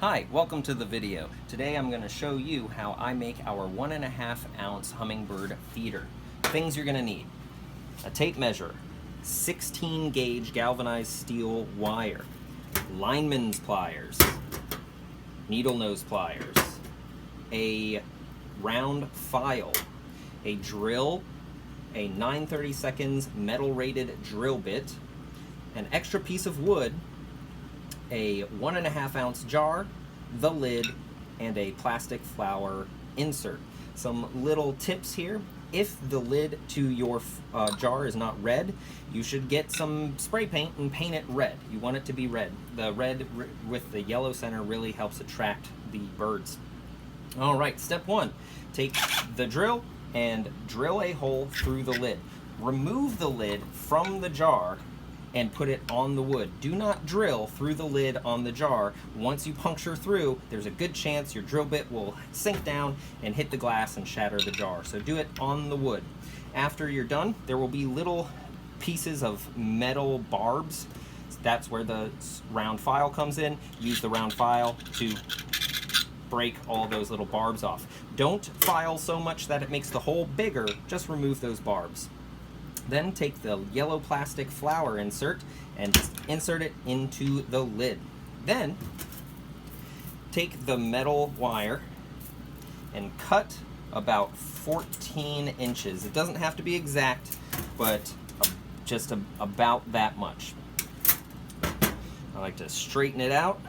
Hi, welcome to the video. Today I'm going to show you how I make our 1.5 ounce hummingbird feeder. Things you're going to need: a tape measure, 16 gauge galvanized steel wire, lineman's pliers, needle nose pliers, a round file, a drill, a 9/32 metal rated drill bit, an extra piece of wood, a 1.5 ounce jar, the lid, and a plastic flower insert. Some little tips here: if the lid to your jar is not red, you should get some spray paint and paint it red. You want it to be red. The red with the yellow center really helps attract the birds. All right, step one: take the drill and drill a hole through the lid. Remove the lid from the jar and put it on the wood. Do not drill through the lid on the jar. Once you puncture through, there's a good chance your drill bit will sink down and hit the glass and shatter the jar. So do it on the wood. After you're done, there will be little pieces of metal barbs. That's where the round file comes in. Use the round file to break all those little barbs off. Don't file so much that it makes the hole bigger, just remove those barbs. Then take the yellow plastic flower insert and just insert it into the lid. Then take the metal wire and cut about 14 inches. It doesn't have to be exact, but just about that much. I like to straighten it out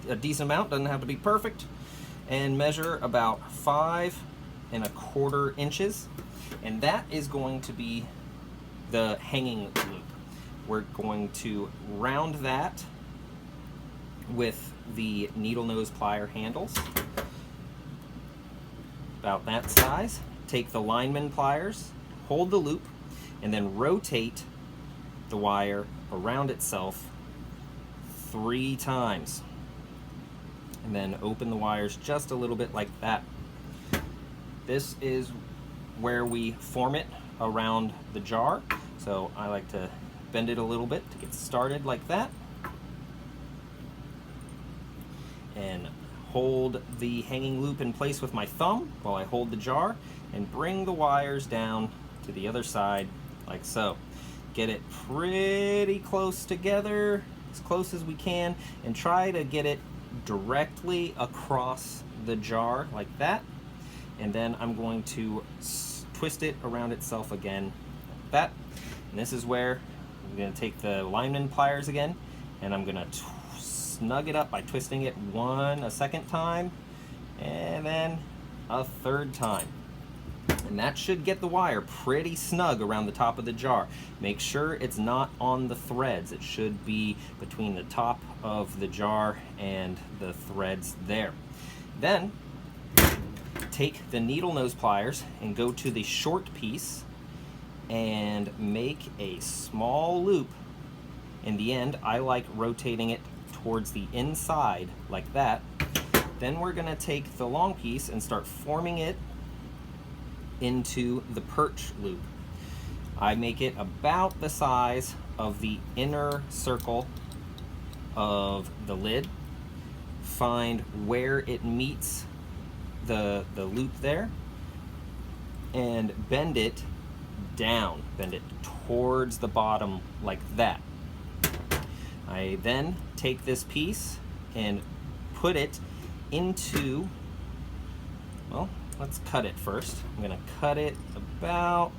a decent amount, doesn't have to be perfect, and measure about 5¼ inches, and that is going to be the hanging loop. We're going to round that with the needle nose plier handles, about that size. Take the lineman pliers, hold the loop, and then rotate the wire around itself 3 times. And then open the wires just a little bit like that. This is where we form it around the jar. So I like to bend it a little bit to get started like that. And hold the hanging loop in place with my thumb while I hold the jar and bring the wires down to the other side like so. Get it pretty close together, as close as we can, and try to get it directly across the jar like that. And then I'm going to twist it around itself again like that. And this is where I'm going to take the lineman pliers again, and I'm going to snug it up by twisting it a second time, and then a third time. And that should get the wire pretty snug around the top of the jar. Make sure it's not on the threads. It should be between the top of the jar and the threads there. Then take the needle nose pliers and go to the short piece and make a small loop. In the end, I like rotating it towards the inside like that. Then we're going to take the long piece and start forming it into the perch loop. I make it about the size of the inner circle of the lid. Find where it meets the loop there and bend it down. Bend it towards the bottom like that. I then take this piece and put it into, well, let's cut it first. I'm going to cut it about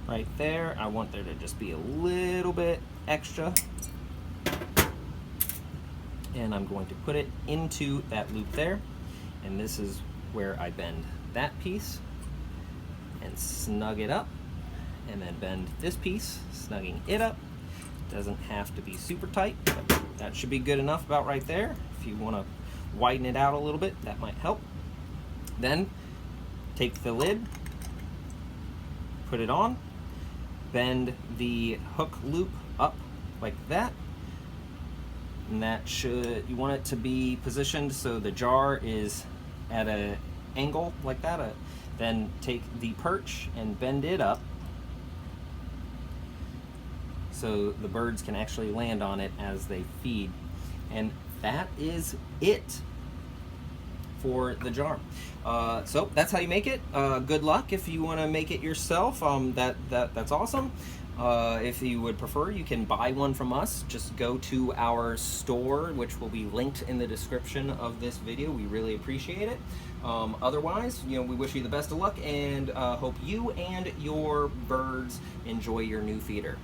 right there. I want there to just be a little bit extra. And I'm going to put it into that loop there. And this is where I bend that piece and snug it up. And then bend this piece, snugging it up. Doesn't have to be super tight, but that should be good enough about right there. If you want to widen it out a little bit, that might help. Then take the lid, put it on, bend the hook loop up like that, and that should, you want it to be positioned so the jar is at an angle like that. Then take the perch and bend it up so the birds can actually land on it as they feed. And that is it for the jar. So that's how you make it. Good luck if you want to make it yourself. That's awesome. If you would prefer, you can buy one from us. Just go to our store, which will be linked in the description of this video. We really appreciate it. Otherwise, we wish you the best of luck and hope you and your birds enjoy your new feeder.